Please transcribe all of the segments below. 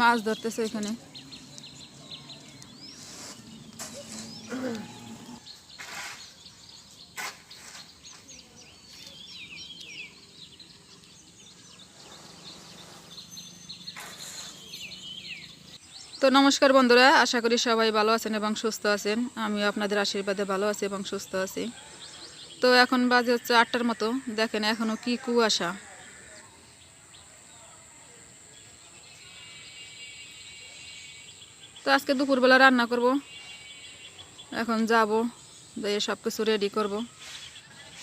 মাছ ধরতেছে এখানে। তো নমস্কার বন্ধুরা, আশা করি সবাই ভালো আছেন এবং সুস্থ আছেন। আমিও আপনাদের আশীর্বাদে ভালো আছি এবং সুস্থ আছি। তো এখন বাজে হচ্ছে 8টার মতো। দেখেন এখনও কি কুয়াশা। তো আজকে দুপুরবেলা রান্না করব। এখন যাব, দিয়ে সব কিছু রেডি করব।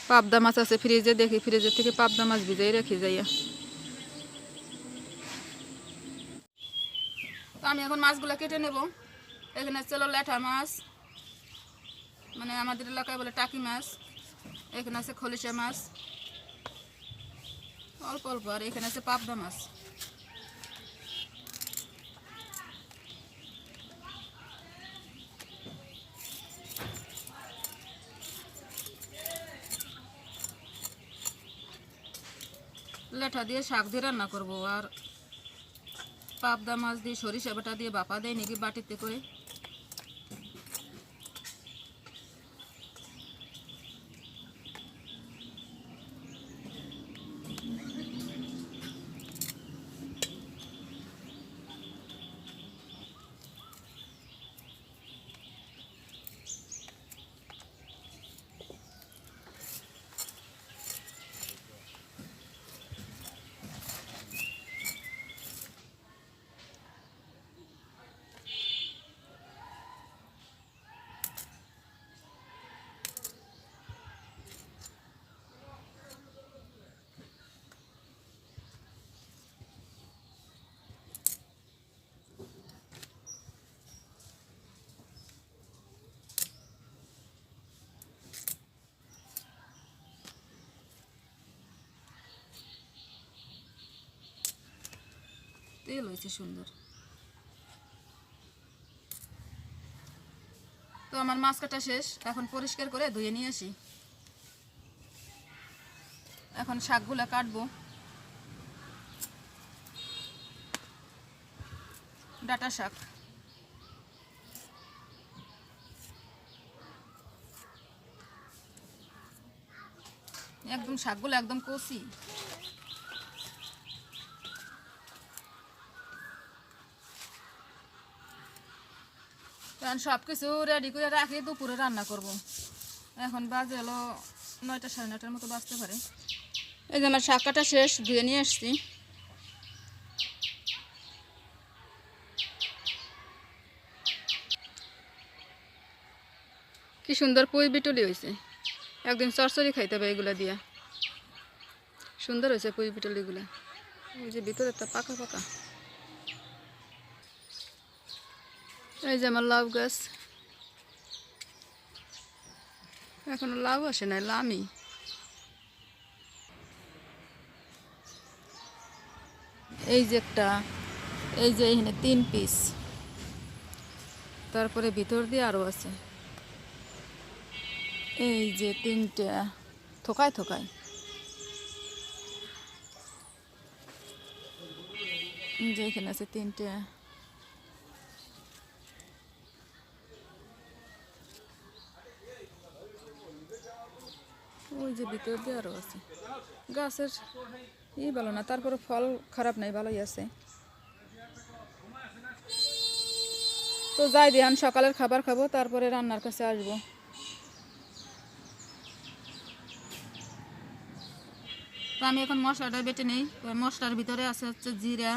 পাবদা মাছ আছে ফ্রিজে, দেখি ফ্রিজের থেকে পাবদা মাছ ভিজাই রেখে যাইয়া। তো আমি এখন মাছগুলো কেটে নেব। এখানে ছিল ল্যাঠা মাছ, মানে আমাদের এলাকায় বলে টাকি মাছ। এখানে আছে খলিশা মাছ অল্প অল্প, আর এখানে আছে পাবদা মাছ। ল্যাঠা দিয়ে শাক দিয়ে রান্না করব, আর পাবদা মাছ দিয়ে সরিষা বাটা দিয়ে বাপা দেয় নাকি বাটিতে করে। তেল হয়েছে সুন্দর। তো আমার মাছ কাটা শেষ, এখন পরিষ্কার করে ধুয়ে নিয়ে আসি। এখন শাকগুলো কাটবো। ডাঁটা শাক, একদম শাকগুলো একদম কচি। কারণ সব কিছু রেডি করে রাখি, দুপুরে রান্না করব। এখন বাজে হলো 9টা, 9:30 মতো বাজতে পারে। এই যে আমার শাক কাটা শেষ, ধুয়ে নিয়ে আসছি। কি সুন্দর পুঁই বিটুলি হয়েছে, একদিন চরচরি খাইতে হবে এগুলো দিয়া। সুন্দর হয়েছে পুঁই বিটুলিগুলো। এই যে ভিতরে একটা পাকা পাকা। এই যে আমার লাউ গাছ, এখনো লাউ আসে নাই, লামি। এই যে একটা, এই যে এখানে 3 পিস, তারপরে ভিতর দিয়ে আরও আছে। এই যে 3টা থোকায় থোকায়। যে এখানে আছে 3টা। ওই যে ভিতর দিয়ে আরও আছে। গাছের ভালো না, তারপরে ফল খারাপ নাই, ভালোই আছে। তো যাই দিয়ান, সকালের খাবার খাবো, তারপরে রান্নার কাছে আসবো। তো আমি এখন মশলাটা বেটে নেই। মশলার ভিতরে আছে হচ্ছে জিরা,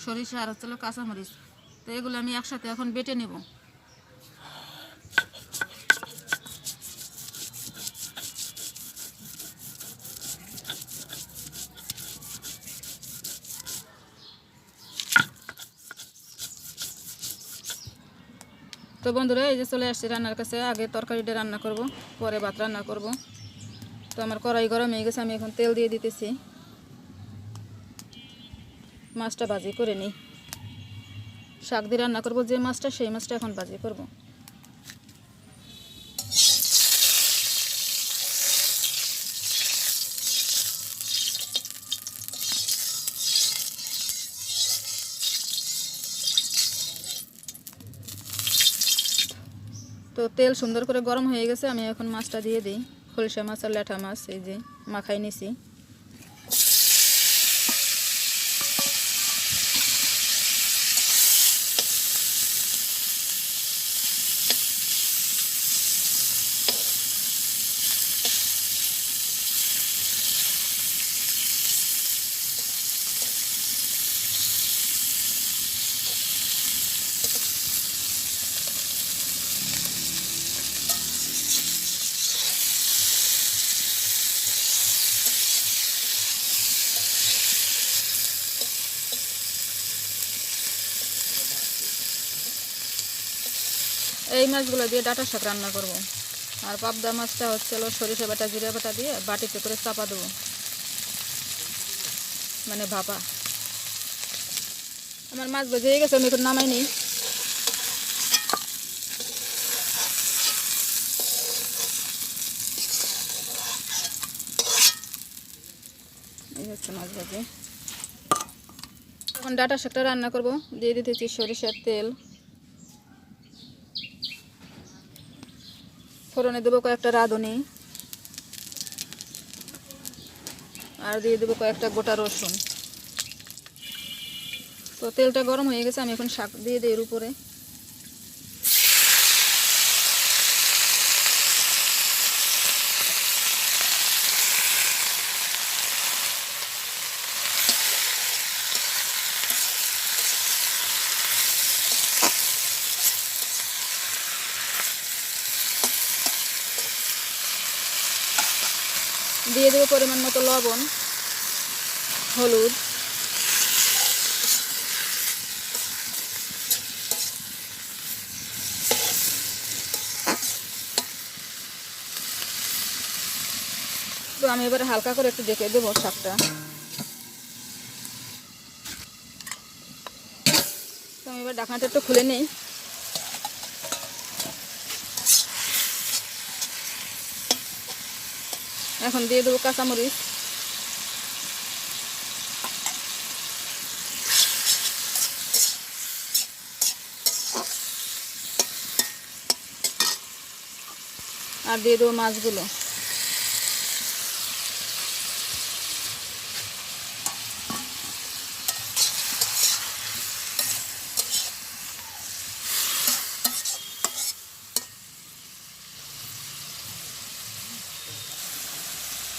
সরিষা আর হচ্ছে কাঁচামরিচ। তো এগুলো আমি একসাথে এখন বেটে নেব। তো বন্ধুরা, এই যে চলে আসছি রান্নার কাছে। আগে তরকারিটা রান্না করব, পরে ভাত রান্না করব। তো আমার কড়াই গরম হয়ে গেছে, আমি এখন তেল দিয়ে দিতেছি। মাছটা ভাজি করে নিই। শাক দিয়ে রান্না করব যে মাছটা, সেই মাছটা এখন ভাজি করব। তো তেল সুন্দর করে গরম হয়ে গেছে, আমি এখন মাছটা দিয়ে দিই। খলসা মাছ আর ল্যাঠা মাছ এই যে মাখাই নিছি। এই মাছগুলো দিয়ে ডাঁটা শাক রান্না করব। আর পাবদা মাছটা হচ্ছে সরিষা বাটা জিরা বাটা দিয়ে বাটিতে করে চাপা দেবো, মানে ভাপা। আমার মাছ ভেজে হয়ে গেছে, আমি এখন নামাই নিই। এই হচ্ছে মাছ ভাজে। এখন ডাঁটা শাকটা রান্না করব। দিয়ে দিতেছি সরিষার তেল, ফোড়নে দেবো কয়েকটা রাঁধুনি, আর দিয়ে দেবো কয়েকটা গোটা রসুন। তো তেলটা গরম হয়ে গেছে, আমি এখন শাক দিয়ে দিই এর উপরে। দিয়ে দেবো পরিমাণ মতো লবণ, হলুদ, তো আমি এবার হালকা করে একটু ঢেকে দেবো শাকটা। তো আমি এবার ঢাকনাটা একটু খুলে নিই। এখন দিয়ে দেবো কাঁচামরিচ, আর দিয়ে দেবো মাছগুলো।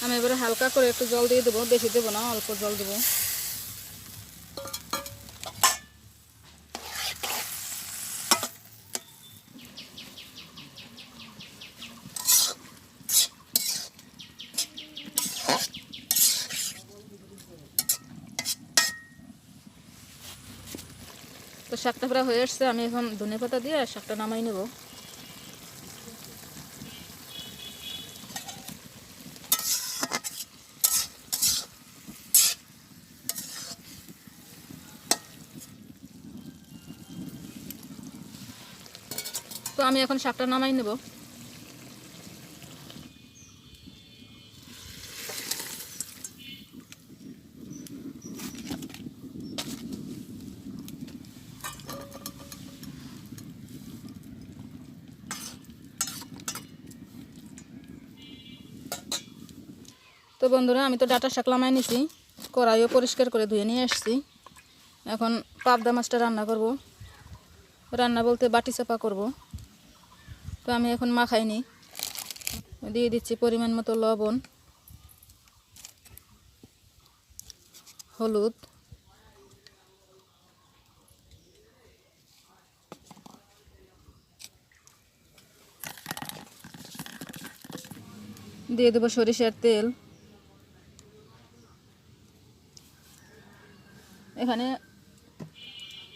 আমি এবারে হালকা করে একটু জল দিয়ে দেবো, বেশি দেবো না, অল্প জল দেবো। তো শাকটা প্রায় হয়ে আসছে, আমি এখন ধনেপাতা দিয়ে শাকটা নামাই নেব। তো আমি এখন শাকটা নামাই নেব। তো বন্ধুরা, আমি তো ডাঁটা শাক নামাই নিছি, কড়াইও পরিষ্কার করে ধুয়ে নিয়ে আসছি। এখন পাবদা মাছটা রান্না করব। রান্না বলতে বাটি চাপা করব। তো আমি এখন মাখাই নিই। দিয়ে দিচ্ছি পরিমাণ মতো লবণ, হলুদ, দিয়ে দেবো সরিষার তেল। এখানে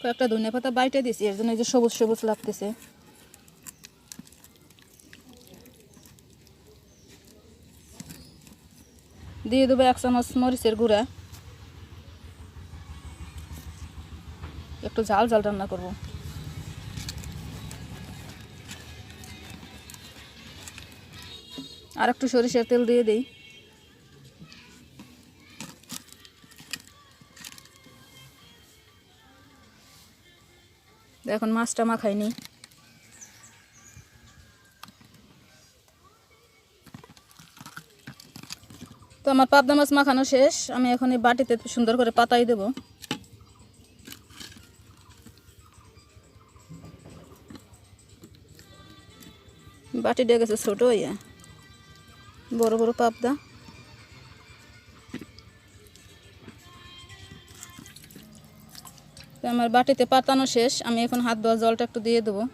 কয়েকটা ধনেপাতা বাইটে দিছি, এর জন্য এই যে সবুজ সবুজ লাগতেছে। দিয়ে দেবো 1 চামচ মরিচের গুঁড়া। একটু ঝাল ঝাল রান্না করব। আর একটু সরিষার তেল দিয়ে দিই। এখন মাছটা মাখাইনি। তো আমার পাবদা মাছ মাখানো শেষ। আমি এখন এই বাটিতে সুন্দর করে পাতাই দেব। বাটি দিয়ে গেছে ছোট হইয়া, বড় বড় পাবদা। তো আমার বাটিতে পাতানো শেষ। আমি এখন হাত ধোয়া জলটা একটু দিয়ে দেবো।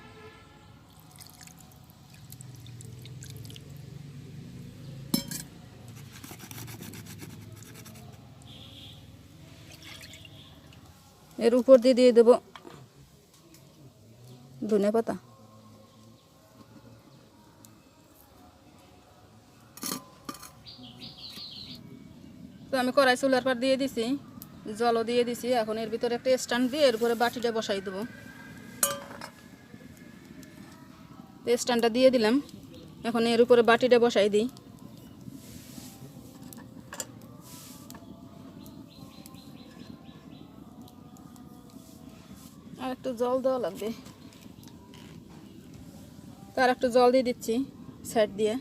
এর উপর দিয়ে দিয়ে দেবো ধনে পাতা। তো আমি কড়াই চুলার পর দিয়ে দিছি, জলও দিয়ে দিছি। এখন এর ভিতরে একটা স্ট্যান্ড দিয়ে এর উপরে বাটিটা বসাই দেবো। স্ট্যান্ডটা দিয়ে দিলাম। এখন এর উপরে বাটিটা বসাই দিই। আর একটু জল দেওয়া লাগবে, তার একটু জল দিয়ে দিচ্ছি সাইড দিয়ে।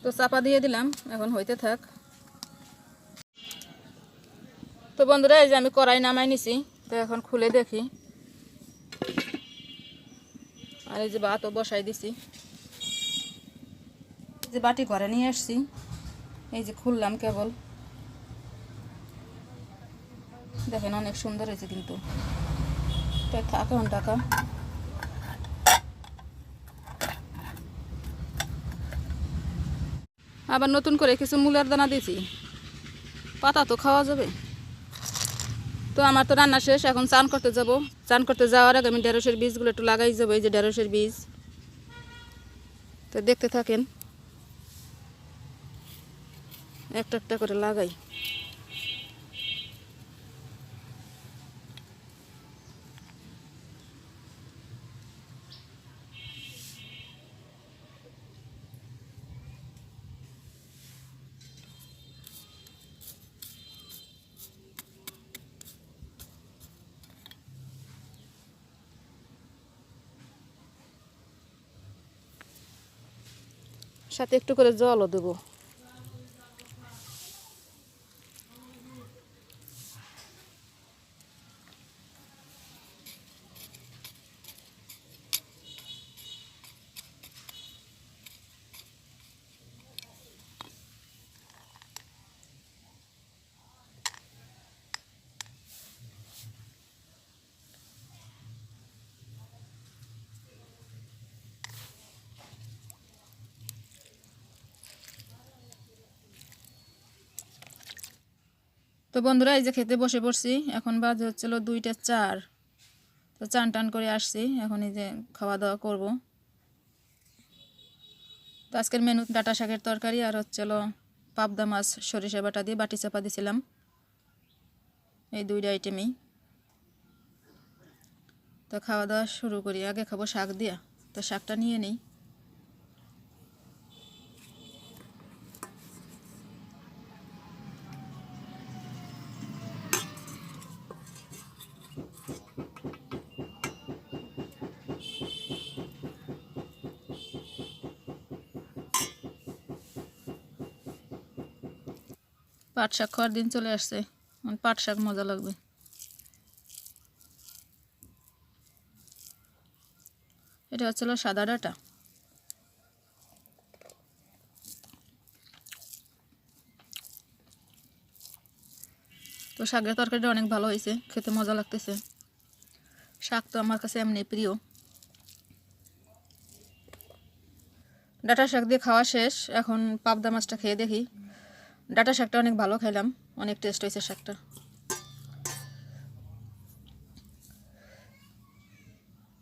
তো চাপা দিয়ে দিলাম, এখন হইতে থাক। তো বন্ধুরা, এই যে আমি কড়াই নামাই নিছি। তো এখন খুলে দেখি। আর এই যে ভাতও বসাই দিছি। যে বাটি করে নিয়ে আসছি, এই যে খুললাম কেবল। দেখেন অনেক সুন্দর হয়েছে কিন্তু। থাক এখন টাকা। আবার নতুন করে কিছু মূলার দানা দিয়েছি, পাতা তো খাওয়া যাবে। তো আমার তো রান্না শেষ, এখন চান করতে যাব। চান করতে যাওয়ার আগে আমি ঢেঁড়সের বীজগুলো একটু লাগাই যাবো। এই যে ঢেঁড়সের বীজ, তো দেখতে থাকেন। একটা একটা করে লাগাই। সাথে একটু করে জলও দেবো। তো বন্ধুরা, এই যে খেতে বসে পড়ছি। এখন বাজে হচ্ছিল 2টা 4। তো চান টান করে আসছি, এখন এই যে খাওয়া দাওয়া করব। তো আজকের মেনু ডাঁটা শাকের তরকারি আর হচ্ছিল পাবদা মাছ সরিষা বাটা দিয়ে বাটি চাপা দিছিলাম। এই 2টা আইটেমই। তো খাওয়া দাওয়া শুরু করি। আগে খাবো শাক দিয়া। তো শাকটা নিয়ে নিই। পাট শাক খাওয়ার দিন চলে আসছে, পাট শাক মজা লাগবে। এটা হচ্ছিল সাদা ডাঁটা। তো শাকের তরকারিটা অনেক ভালো হয়েছে, খেতে মজা লাগতেছে। শাক তো আমার কাছে এমনি প্রিয়। ডাঁটা শাক দিয়ে খাওয়া শেষ। এখন পাবদা মাছটা খেয়ে দেখি। ডাঁটা শাকটা অনেক ভালো খাইলাম, অনেক টেস্ট হয়েছে শাকটা।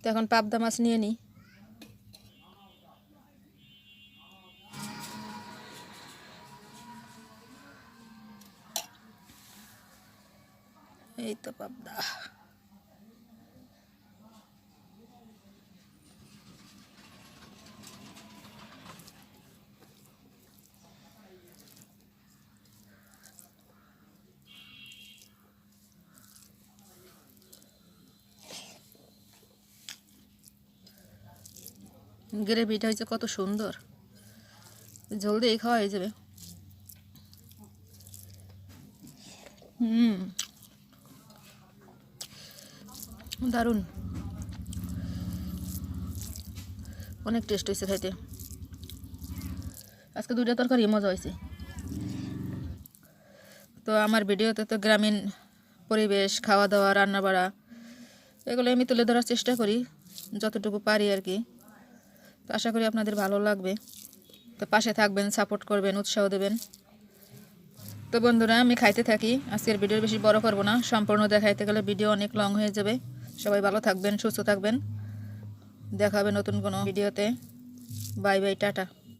তো এখন পাবদা মাছ নিয়ে নিই। এই তো পাবদা। গ্রেভিটা হয়েছে কত সুন্দর, ঝোল দিয়ে খাওয়া হয়ে যাবে। দারুণ, অনেক টেস্ট হয়েছে খাইতে। আজকে দুইটা তরকারি মজা হয়েছে। তো আমার ভিডিওতে তো গ্রামীণ পরিবেশ, খাওয়া দাওয়া, রান্না বাড়া এগুলো আমি তুলে ধরার চেষ্টা করি যতটুকু পারি আর কি। তো আশা করি আপনাদের ভালো লাগবে। তো পাশে থাকবেন, সাপোর্ট করবেন, উৎসাহ দেবেন। তো বন্ধুরা আমি খাইতে থাকি। আজকের ভিডিও বেশি বড় করব না, সম্পূর্ণ দেখাইতে গেলে ভিডিও অনেক লং হয়ে যাবে। সবাই ভালো থাকবেন, সুস্থ থাকবেন। দেখা হবে নতুন কোনো ভিডিওতে। Bye bye, tata.